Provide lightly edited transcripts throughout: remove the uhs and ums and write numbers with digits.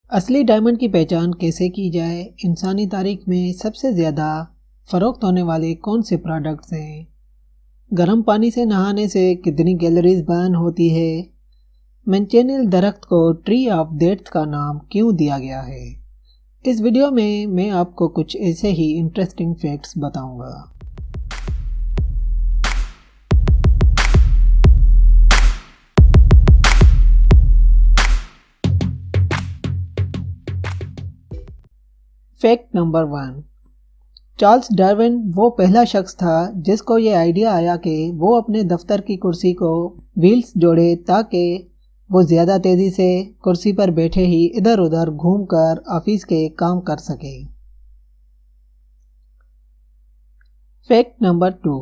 اصلی ڈائمنڈ کی پہچان کیسے کی جائے؟ انسانی تاریخ میں سب سے زیادہ فروخت ہونے والے کون سے پروڈکٹس ہیں؟ گرم پانی سے نہانے سے کتنی کیلوریز برن ہوتی ہے؟ مینچینیل درخت کو ٹری آف ڈیتھ کا نام کیوں دیا گیا ہے؟ اس ویڈیو میں آپ کو کچھ ایسے ہی انٹرسٹنگ فیکٹس بتاؤں گا۔ فیکٹ نمبر 1، چارلس ڈارون وہ پہلا شخص تھا جس کو یہ آئیڈیا آیا کہ وہ اپنے دفتر کی کرسی کو ویلز جوڑے تاکہ وہ زیادہ تیزی سے کرسی پر بیٹھے ہی ادھر ادھر گھوم کر آفس کے کام کر سکے۔ فیکٹ نمبر 2،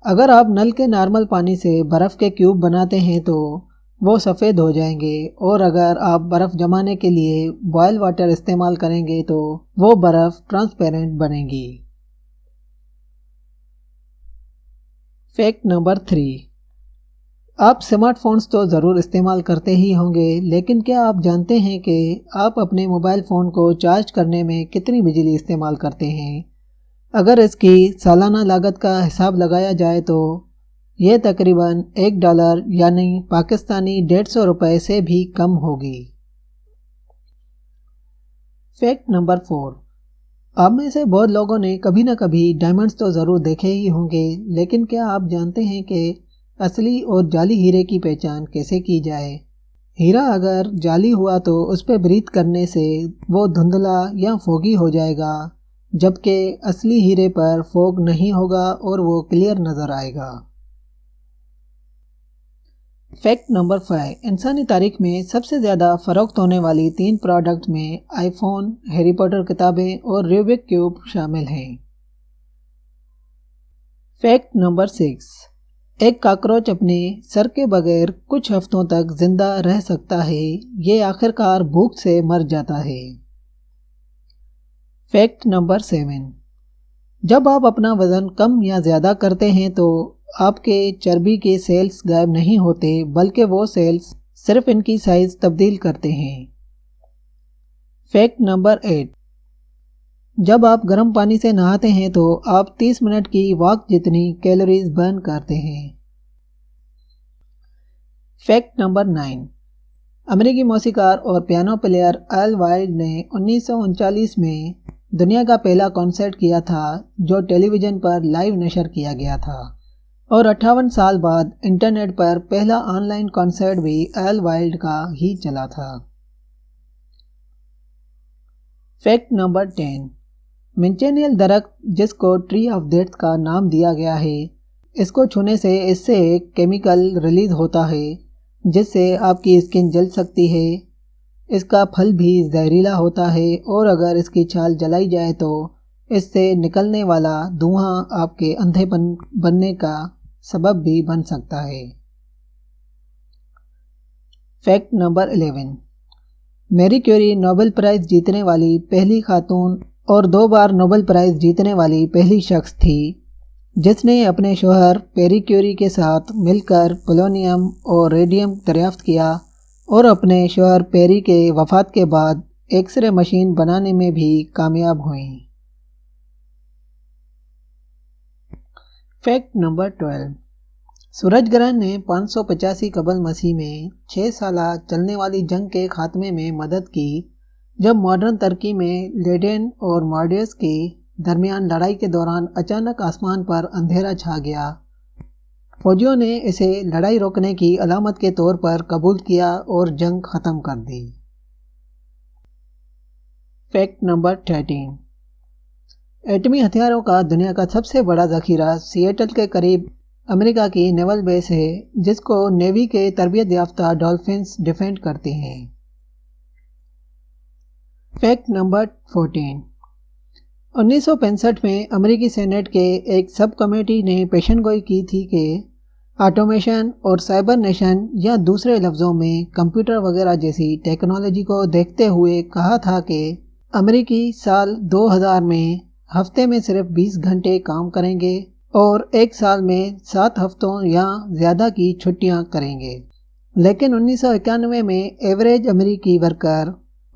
اگر آپ نل کے نارمل پانی سے برف کے کیوب بناتے ہیں تو وہ سفید ہو جائیں گے، اور اگر آپ برف جمانے کے لیے بوائل واٹر استعمال کریں گے تو وہ برف ٹرانسپیرنٹ بنے گی۔ فیکٹ نمبر 3، آپ سمارٹ فونز تو ضرور استعمال کرتے ہی ہوں گے، لیکن کیا آپ جانتے ہیں کہ آپ اپنے موبائل فون کو چارج کرنے میں کتنی بجلی استعمال کرتے ہیں؟ اگر اس کی سالانہ لاگت کا حساب لگایا جائے تو یہ تقریباً $1 یعنی پاکستانی 150 روپے سے بھی کم ہوگی۔ فیکٹ نمبر 4، آپ میں سے بہت لوگوں نے کبھی نہ کبھی ڈائمنڈز تو ضرور دیکھے ہی ہوں گے، لیکن کیا آپ جانتے ہیں کہ اصلی اور جعلی ہیرے کی پہچان کیسے کی جائے؟ ہیرا اگر جعلی ہوا تو اس پہ بریتھ کرنے سے وہ دھندلا یا فوگی ہو جائے گا، جبکہ اصلی ہیرے پر فوگ نہیں ہوگا اور وہ کلیئر نظر آئے گا۔ فیکٹ نمبر 5، انسانی تاریخ میں سب سے زیادہ فروخت ہونے والی 3 پروڈکٹ میں آئی فون، ہیری پوٹر کتابیں اور روبک کیوب شامل ہیں۔ فیکٹ نمبر 6، ایک کاکروچ اپنے سر کے بغیر کچھ ہفتوں تک زندہ رہ سکتا ہے، یہ آخرکار بھوک سے مر جاتا ہے۔ فیکٹ نمبر 7، جب آپ اپنا وزن کم یا زیادہ کرتے ہیں تو آپ کے چربی کے سیلز غائب نہیں ہوتے، بلکہ وہ سیلز صرف ان کی سائز تبدیل کرتے ہیں۔ فیکٹ نمبر 8، جب آپ گرم پانی سے نہاتے ہیں تو آپ 30 منٹ کی واک جتنی کیلوریز برن کرتے ہیں۔ فیکٹ نمبر 9، امریکی موسیقار اور پیانو پلیئر ایل وائلڈ نے 1939 میں دنیا کا پہلا کنسرٹ کیا تھا جو ٹیلی ویژن پر لائیو نشر کیا گیا تھا، اور 58 سال بعد انٹرنیٹ پر پہلا آن لائن کنسرٹ بھی ایل وائلڈ کا ہی چلا تھا۔ فیکٹ نمبر 10، مینچینیل درخت جس کو ٹری آف ڈیتھ کا نام دیا گیا ہے، اس کو چھونے سے اس سے ایک کیمیکل ریلیز ہوتا ہے جس سے آپ کی اسکن جل سکتی ہے۔ اس کا پھل بھی زہریلا ہوتا ہے، اور اگر اس کی چھال جلائی جائے تو اس سے نکلنے والا دھواں آپ کے اندھے بننے کا سبب بھی بن سکتا ہے۔ Fact number 11، Marie Curie Nobel price جیتنے والی پہلی خاتون اور 2 بار نوبل پرائز جیتنے والی پہلی شخص تھی جس نے اپنے شوہر پیری کیوری کے ساتھ مل کر پولونیم اور ریڈیم دریافت کیا، اور اپنے شوہر پیری کے وفات کے بعد ایکس رے مشین بنانے میں بھی کامیاب ہوئیں۔ فیکٹ نمبر 12، سورج گرہن نے 585 قبل مسیح میں 6 سالہ چلنے والی جنگ کے خاتمے میں مدد کی جب ماڈرن ترکی میں لیڈین اور مارڈیس کے درمیان لڑائی کے دوران اچانک آسمان پر اندھیرا چھا گیا۔ فوجیوں نے اسے لڑائی روکنے کی علامت کے طور پر قبول کیا اور جنگ ختم کر دی۔ فیکٹ نمبر 13، ایٹمی ہتھیاروں کا دنیا کا سب سے بڑا ذخیرہ سیئٹل کے قریب امریکہ کی نیول بیس ہے جس کو نیوی کے تربیت یافتہ ڈولفنز ڈیفینڈ کرتے ہیں۔ فیکٹ نمبر 14، 1965 میں امریکی سینیٹ کے ایک سب کمیٹی نے پیشن گوئی کی تھی کہ آٹومیشن اور سائبر نیشن یا دوسرے لفظوں میں کمپیوٹر وغیرہ جیسی ٹیکنالوجی کو دیکھتے ہوئے کہا تھا کہ امریکی سال 2000 میں ہفتے میں صرف 20 گھنٹے کام کریں گے اور ایک سال میں 7 ہفتوں یا زیادہ کی چھٹیاں کریں گے، لیکن 1991 میں ایوریج امریکی ورکر